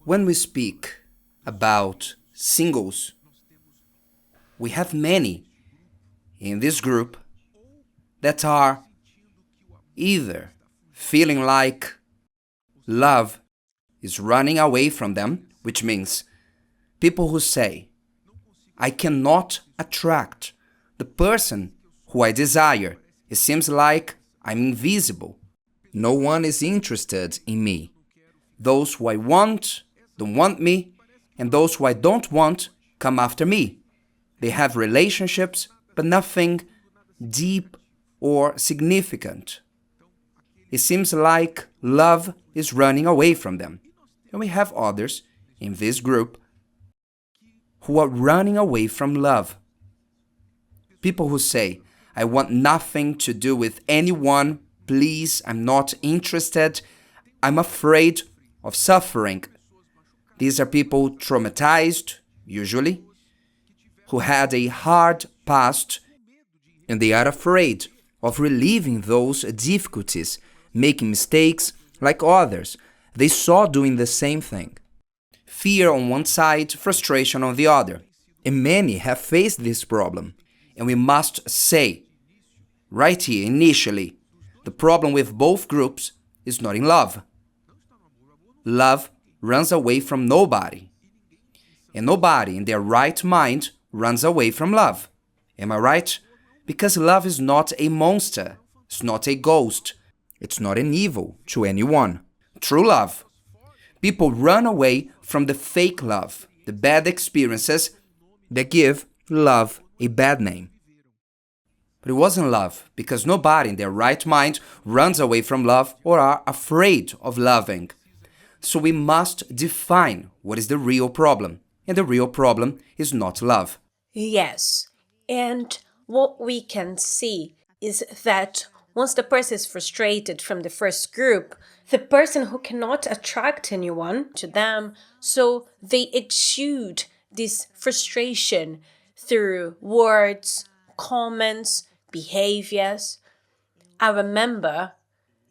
When we speak about singles, we have many in this group that are either feeling like love is running away from them, which means people who say, I cannot attract the person who I desire. It seems like I'm invisible. No one is interested in me. Those who I want don't want me, and those who I don't want come after me. They have relationships, but nothing deep or significant. It seems like love is running away from them. And we have others in this group who are running away from love. People who say, I want nothing to do with anyone, please, I'm not interested, I'm afraid of suffering. These are people traumatized, usually, who had a hard past, and they are afraid of reliving those difficulties, making mistakes like others they saw doing the same thing. Fear on one side, frustration on the other. And many have faced this problem. And we must say, right here initially, the problem with both groups is not in love. Love runs away from nobody. And nobody in their right mind runs away from love. Am I right? Because love is not a monster. It's not a ghost. It's not an evil to anyone. True love. People run away from the fake love, the bad experiences that give love a bad name. But it wasn't love, because nobody in their right mind runs away from love or are afraid of loving. So we must define what is the real problem. And the real problem is not love. Yes, and what we can see is that once the person is frustrated from the first group, the person who cannot attract anyone to them, so they exude this frustration through words, comments, behaviors. I remember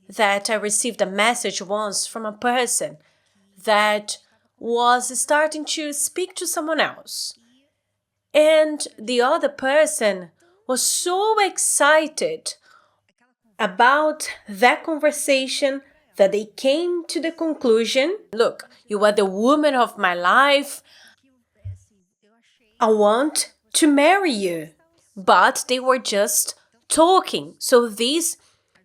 that I received a message once from a person that was starting to speak to someone else. And the other person was so excited about that conversation that they came to the conclusion, look, you are the woman of my life. I want to marry you. But they were just talking. So this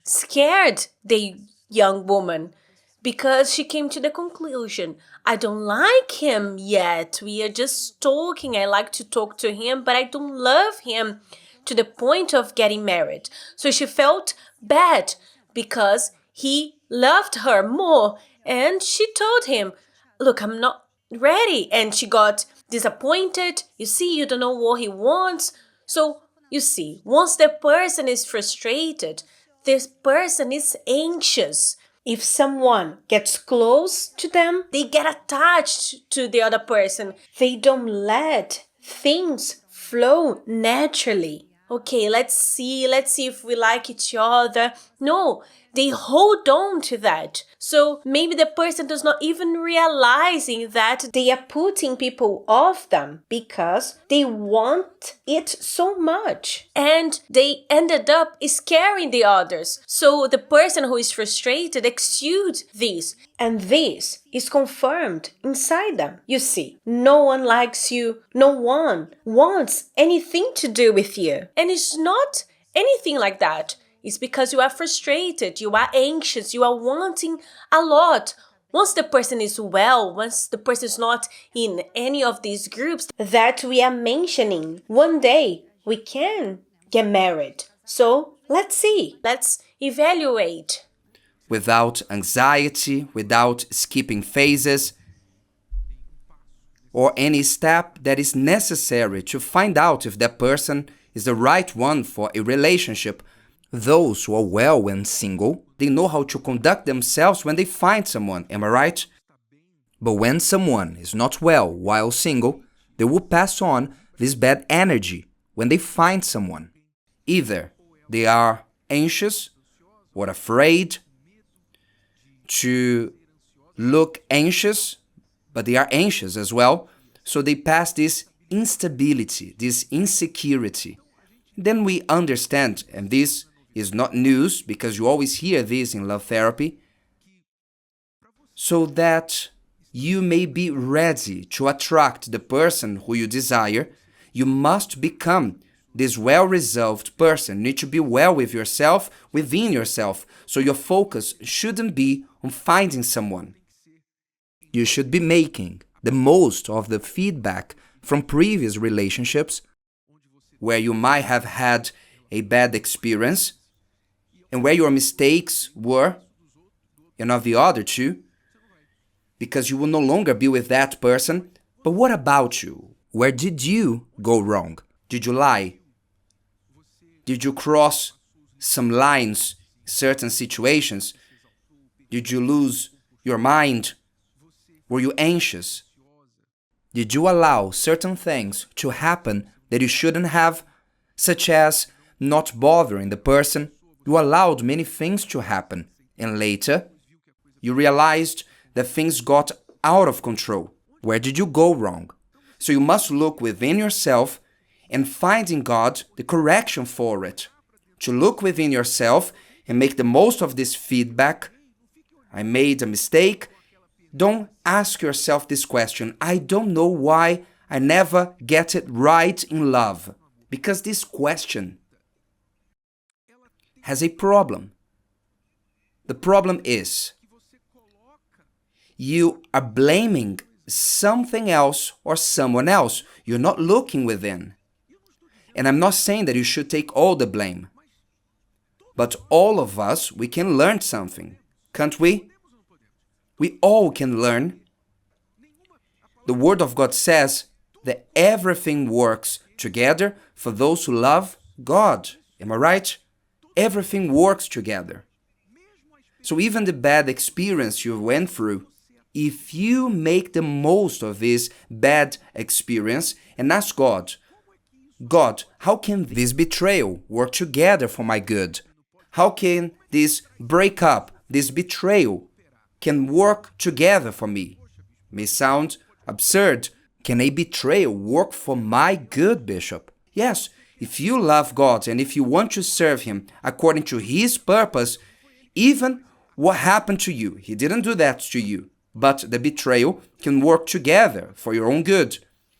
scared the young woman because she came to the conclusion, I don't like him yet. We are just talking. I like to talk to him, but I don't love him to the point of getting married. So she felt bad because he loved her more. And she told him, look, I'm not ready. And she got disappointed. You see, you don't know what he wants. So, you see, once the person is frustrated, this person is anxious. If someone gets close to them, they get attached to the other person. They don't let things flow naturally. Okay, let's see if we like each other. No, they hold on to that. So maybe the person does not even realizing that they are putting people off them because they want it so much. And they ended up scaring the others. So the person who is frustrated exudes this. And this is confirmed inside them. You see, no one likes you. No one wants anything to do with you. And it's not anything like that. It's because you are frustrated, you are anxious, you are wanting a lot. Once the person is well, once the person is not in any of these groups that we are mentioning, one day we can get married. So let's see, let's evaluate. Without anxiety, without skipping phases, or any step that is necessary to find out if that person is the right one for a relationship. Those who are well when single, they know how to conduct themselves when they find someone, am I right? But when someone is not well while single, they will pass on this bad energy when they find someone. Either they are anxious or afraid to look anxious, but they are anxious as well. So they pass this instability, this insecurity. Then we understand, and this is not news because you always hear this in love therapy, so that you may be ready to attract the person who you desire, you must become this well-resolved person. You need to be well with yourself, within yourself. So your focus shouldn't be on finding someone. You should be making the most of the feedback from previous relationships where you might have had a bad experience and where your mistakes were, and of the other two, because you will no longer be with that person. But what about you? Where did you go wrong? Did you lie? Did you cross some lines in certain situations? Did you lose your mind? Were you anxious? Did you allow certain things to happen that you shouldn't have, such as not bothering the person? You allowed many things to happen, and later you realized that things got out of control. Where did you go wrong? So you must look within yourself and find in God the correction for it. To look within yourself and make the most of this feedback. I made a mistake. Don't ask yourself this question. I don't know why I never get it right in love. Because this question has a problem. The problem is you are blaming something else or someone else. You're not looking within. And I'm not saying that you should take all the blame. But all of us, we can learn something, can't we? We all can learn. The Word of God says that everything works together for those who love God. Am I right? Everything works together. So even the bad experience you went through, if you make the most of this bad experience and ask God, God, how can this betrayal work together for my good? How can this breakup, this betrayal, can work together for me? May sound absurd. Can a betrayal work for my good, Bishop? Yes, if you love God and if you want to serve Him according to His purpose, even what happened to you, He didn't do that to you, but the betrayal can work together for your own good.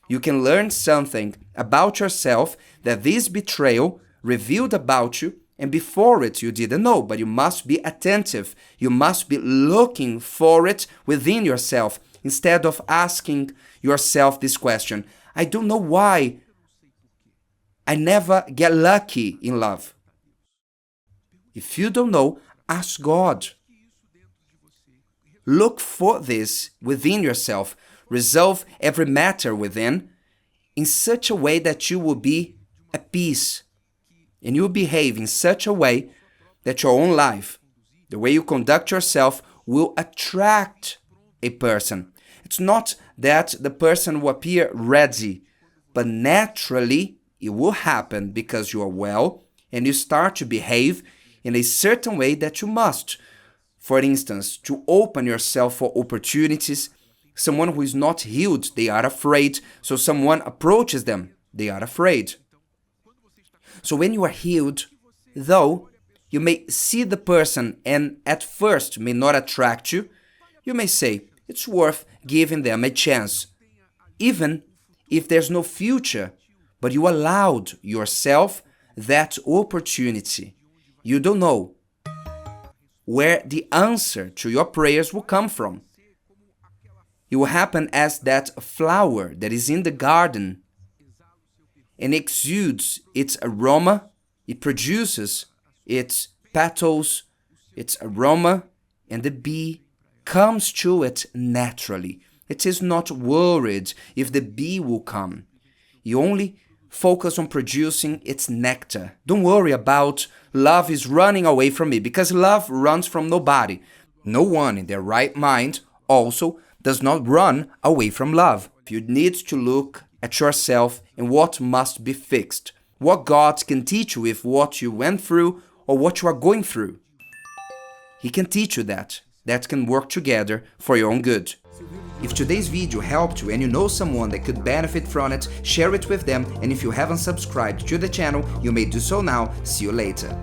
You can learn something about yourself that this betrayal revealed about you, and before it you didn't know, but you must be attentive. You must be looking for it within yourself instead of asking yourself this question. I don't know why I never get lucky in love. If you don't know, ask God. Look for this within yourself. Resolve every matter within in such a way that you will be at peace. And you will behave in such a way that your own life, the way you conduct yourself, will attract a person. It's not that the person will appear ready, but naturally it will happen because you are well and you start to behave in a certain way that you must. For instance, to open yourself for opportunities. Someone who is not healed, they are afraid. So someone approaches them, they are afraid. So when you are healed, though you may see the person and at first may not attract you, you may say, it's worth giving them a chance. Even if there's no future, but you allowed yourself that opportunity. You don't know where the answer to your prayers will come from. It will happen as that flower that is in the garden and exudes its aroma. It produces its petals, its aroma, and the bee comes to it naturally. It is not worried if the bee will come. You only focus on producing its nectar. Don't worry about love is running away from me, because love runs from nobody. No one in their right mind also does not run away from love. You need to look at yourself and what must be fixed. What God can teach you with what you went through or what you are going through. He can teach you that. That can work together for your own good. If today's video helped you and you know someone that could benefit from it, share it with them, and if you haven't subscribed to the channel, you may do so now. See you later.